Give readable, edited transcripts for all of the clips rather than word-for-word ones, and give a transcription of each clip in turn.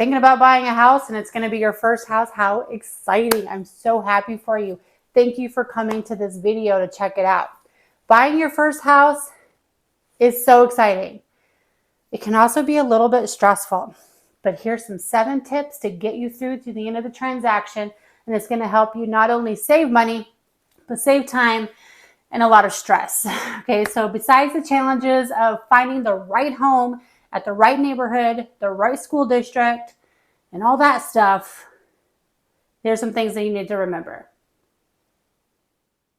thinking about buying a house and it's going to be your first house, how exciting. I'm so happy for you. Thank you for coming to this video to check it out. Buying your first house is so exciting. It can also be a little bit stressful, but here's some 7 tips to get you through to the end of the transaction, and it's going to help you not only save money, but save time and a lot of stress. Okay, so besides the challenges of finding the right home at the right neighborhood, the right school district, and all that stuff, there's some things that you need to remember.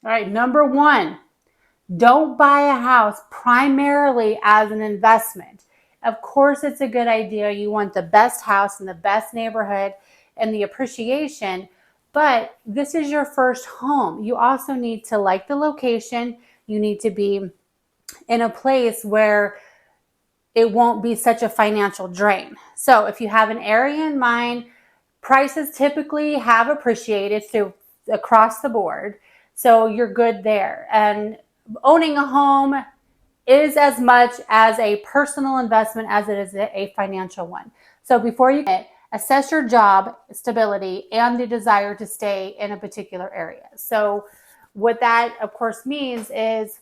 All right, number 1, don't buy a house primarily as an investment. Of course, it's a good idea. You want the best house in the best neighborhood and the appreciation, but this is your first home. You also need to like the location. You need to be in a place where it won't be such a financial drain. So if you have an area in mind, prices typically have appreciated across the board. So you're good there. And owning a home is as much as a personal investment as it is a financial one. So before you assess your job stability and the desire to stay in a particular area. So what that of course means is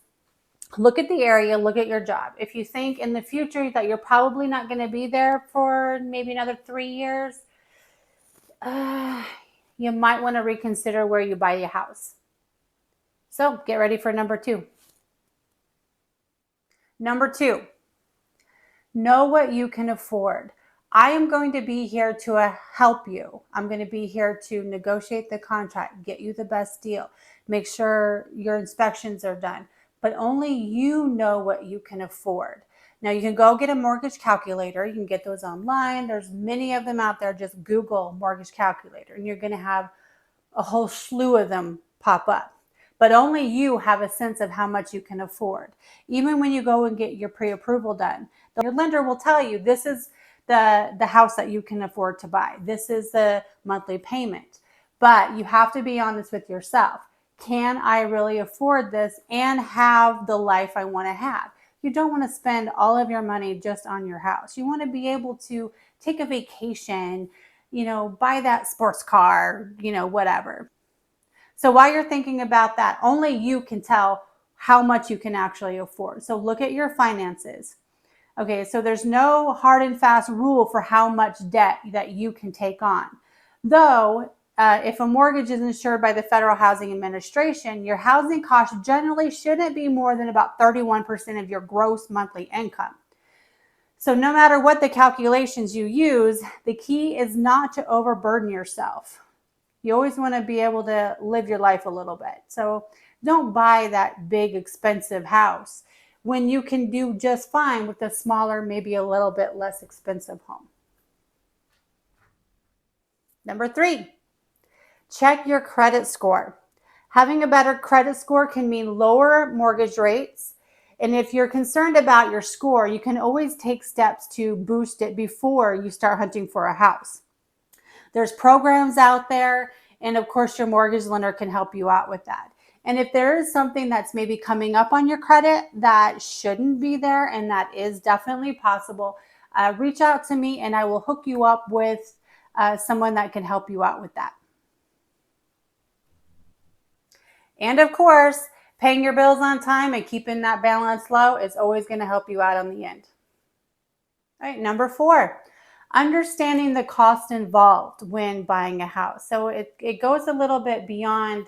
look at the area, look at your job. If you think in the future that you're probably not going to be there for maybe another 3 years, you might want to reconsider where you buy your house. So get ready for number 2. Number 2, know what you can afford. I am going to be here to help you. I'm going to be here to negotiate the contract, get you the best deal, make sure your inspections are done, but only you know what you can afford. Now you can go get a mortgage calculator. You can get those online. There's many of them out there. Just Google mortgage calculator and you're going to have a whole slew of them pop up. But only you have a sense of how much you can afford. Even when you go and get your pre-approval done, your lender will tell you this is the house that you can afford to buy. This is the monthly payment. But you have to be honest with yourself. Can I really afford this and have the life I want to have? You don't want to spend all of your money just on your house. You want to be able to take a vacation, buy that sports car, whatever. So while you're thinking about that, only you can tell how much you can actually afford. So look at your finances. Okay, so there's no hard and fast rule for how much debt that you can take on. Though, if a mortgage is insured by the Federal Housing Administration, your housing costs generally shouldn't be more than about 31% of your gross monthly income. So no matter what the calculations you use, the key is not to overburden yourself. You always want to be able to live your life a little bit. So don't buy that big, expensive house when you can do just fine with a smaller, maybe a little bit less expensive home. Number 3, check your credit score. Having a better credit score can mean lower mortgage rates. And if you're concerned about your score, you can always take steps to boost it before you start hunting for a house. There's programs out there, and of course your mortgage lender can help you out with that. And if there is something that's maybe coming up on your credit that shouldn't be there, and that is definitely possible, reach out to me and I will hook you up with someone that can help you out with that. And of course, paying your bills on time and keeping that balance low is always going to help you out on the end. All right, number 4. Understanding the cost involved when buying a house. So it goes a little bit beyond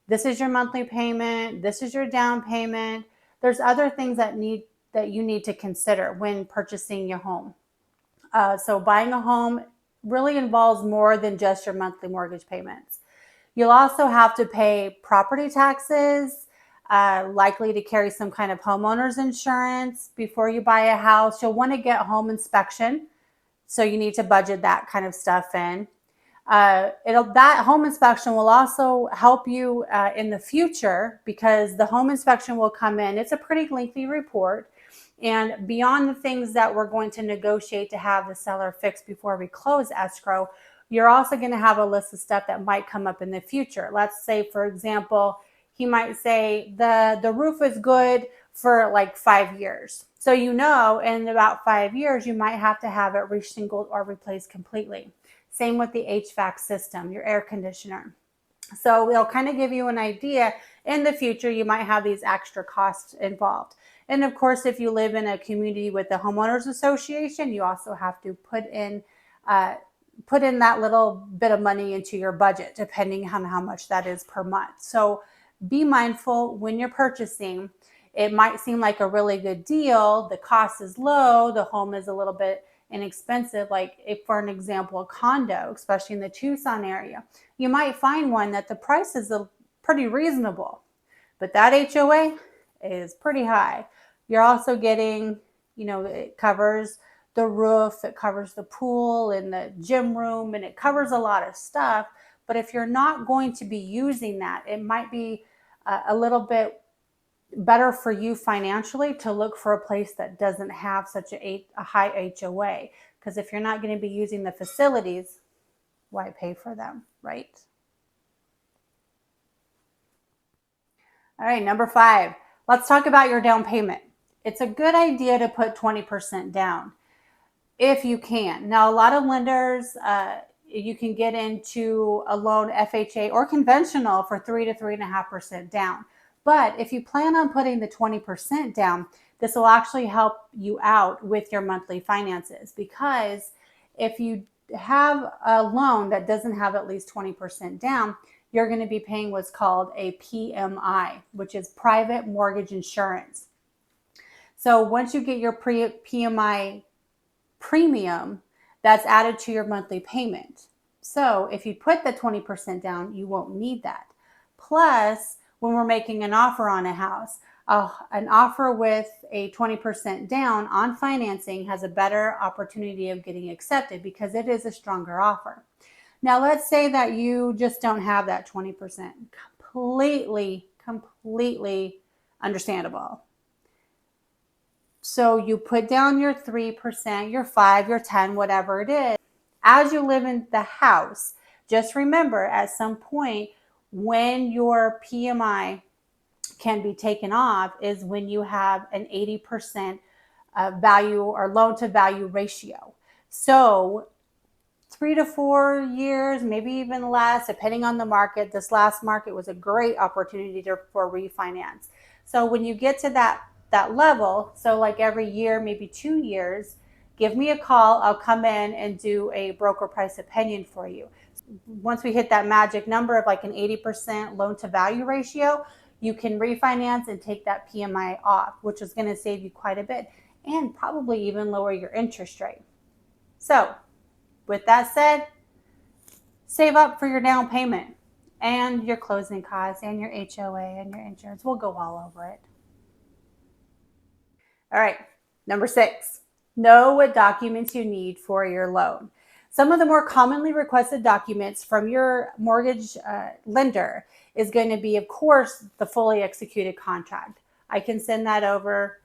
this is your monthly payment, this is your down payment. There's other things that you need to consider when purchasing your home. So buying a home really involves more than just your monthly mortgage payments. You'll also have to pay property taxes, likely to carry some kind of homeowner's insurance before you buy a house. You'll want to get home inspection. So you need to budget that kind of stuff in. That home inspection will also help you in the future because the home inspection will come in. It's a pretty lengthy report. And beyond the things that we're going to negotiate to have the seller fix before we close escrow, you're also going to have a list of stuff that might come up in the future. Let's say, for example, he might say the roof is good for like 5 years. So in about 5 years, you might have to have it reshingled or replaced completely. Same with the HVAC system, your air conditioner. So it'll kind of give you an idea. In the future, you might have these extra costs involved. And of course, if you live in a community with the homeowners association, you also have to put in that little bit of money into your budget, depending on how much that is per month. So be mindful when you're purchasing. It might seem like a really good deal. The cost is low. The home is a little bit inexpensive. Like if, for an example, a condo, especially in the Tucson area, you might find one that the price is pretty reasonable, but that HOA is pretty high. You're also getting, it covers the roof, it covers the pool and the gym room, and it covers a lot of stuff. But if you're not going to be using that, it might be a little bit better for you financially to look for a place that doesn't have such a high HOA. Because if you're not going to be using the facilities, why pay for them, right? All right, number 5, let's talk about your down payment. It's a good idea to put 20% down if you can. Now, a lot of lenders, you can get into a loan FHA or conventional for 3 to 3.5% down. But if you plan on putting the 20% down, this will actually help you out with your monthly finances, because if you have a loan that doesn't have at least 20% down, you're going to be paying what's called a PMI, which is private mortgage insurance. So once you get your PMI premium, that's added to your monthly payment. So if you put the 20% down, you won't need that. Plus, when we're making an offer on a house, an offer with a 20% down on financing has a better opportunity of getting accepted because it is a stronger offer. Now, let's say that you just don't have that 20%. Completely understandable. So you put down your 3%, your 5, your 10, whatever it is. As you live in the house, just remember at some point when your PMI can be taken off is when you have an 80% value or loan to value ratio. So 3 to 4 years, maybe even less, depending on the market. This last market was a great opportunity for refinance. So when you get to that level, so like every year, maybe 2 years, give me a call. I'll come in and do a broker price opinion for you. Once we hit that magic number of like an 80% loan to value ratio, you can refinance and take that PMI off, which is going to save you quite a bit and probably even lower your interest rate. So with that said, save up for your down payment and your closing costs and your HOA and your insurance. We'll go all over it. All right, number 6, know what documents you need for your loan. Some of the more commonly requested documents from your mortgage lender is going to be, of course, the fully executed contract. I can send that over.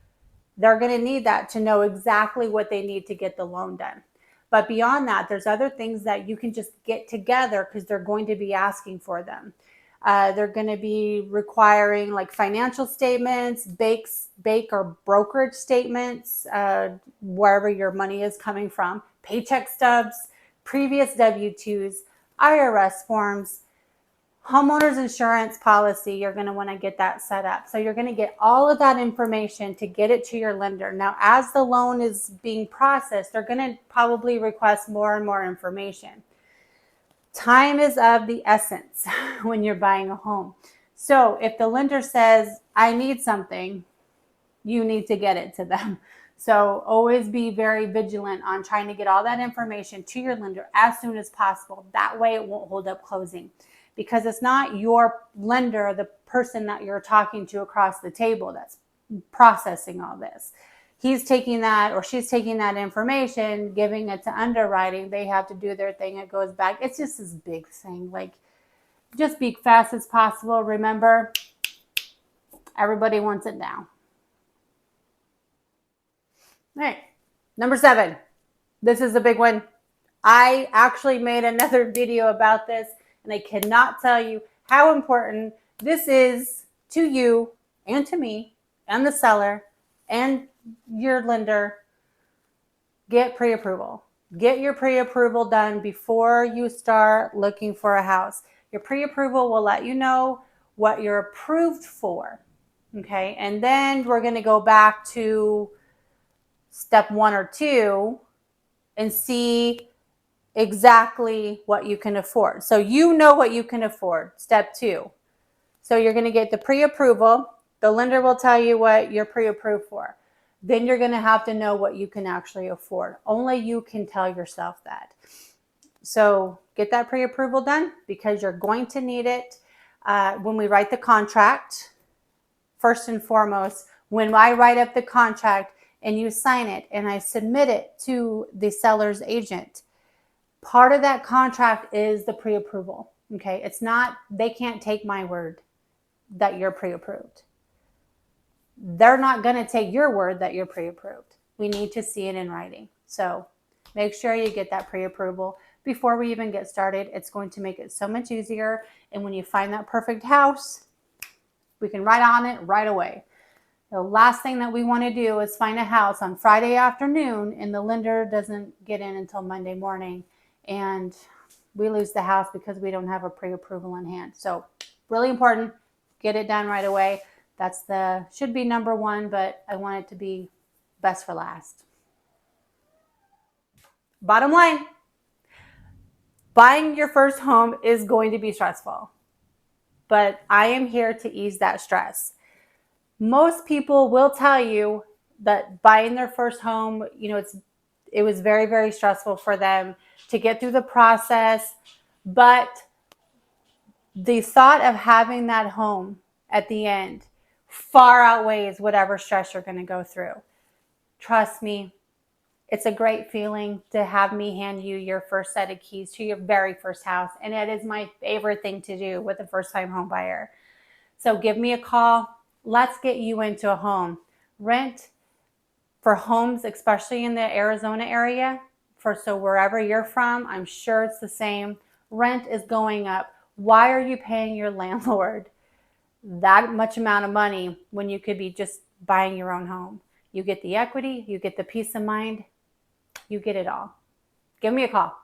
They're going to need that to know exactly what they need to get the loan done. But beyond that, there's other things that you can just get together because they're going to be asking for them. They're going to be requiring like financial statements, bank or brokerage statements, wherever your money is coming from, paycheck stubs, previous W-2s, IRS forms, homeowner's insurance policy. You're going to want to get that set up. So you're going to get all of that information to get it to your lender. Now, as the loan is being processed, they're going to probably request more and more information. Time is of the essence when you're buying a home. So if the lender says, I need something, you need to get it to them. So always be very vigilant on trying to get all that information to your lender as soon as possible. That way it won't hold up closing, because it's not your lender, the person that you're talking to across the table, that's processing all this. He's taking that or she's taking that information, giving it to underwriting. They have to do their thing. It goes back. It's just this big thing. Like, just be fast as possible. Remember, everybody wants it now. All right, number 7. This is a big one. I actually made another video about this, and I cannot tell you how important this is to you and to me and the seller and your lender, get pre-approval. Get your pre-approval done before you start looking for a house. Your pre-approval will let you know what you're approved for. Okay, and then we're going to go back to step 1 or 2 and see exactly what you can afford. So you know what you can afford, step 2. So you're going to get the pre-approval. The lender will tell you what you're pre-approved for. Then you're going to have to know what you can actually afford. Only you can tell yourself that. So get that pre-approval done because you're going to need it when we write the contract. First and foremost, when I write up the contract and you sign it and I submit it to the seller's agent, part of that contract is the pre-approval. Okay, it's not, they can't take my word that you're pre-approved. They're not going to take your word that you're pre-approved. We need to see it in writing. So make sure you get that pre-approval before we even get started. It's going to make it so much easier. And when you find that perfect house, we can write on it right away. The last thing that we want to do is find a house on Friday afternoon and the lender doesn't get in until Monday morning and we lose the house because we don't have a pre-approval in hand. So really important, get it done right away. That's should be number 1, but I want it to be best for last. Bottom line, buying your first home is going to be stressful, but I am here to ease that stress. Most people will tell you that buying their first home, it was very, very stressful for them to get through the process, but the thought of having that home at the end far outweighs whatever stress you're going to go through. Trust me, it's a great feeling to have me hand you your first set of keys to your very first house, and it is my favorite thing to do with a first-time home buyer. So give me a call. Let's get you into a home. Rent for homes, especially in the Arizona area, so wherever you're from, I'm sure it's the same. Rent is going up. Why are you paying your landlord that much amount of money when you could be just buying your own home? You get the equity, you get the peace of mind, you get it all. Give me a call.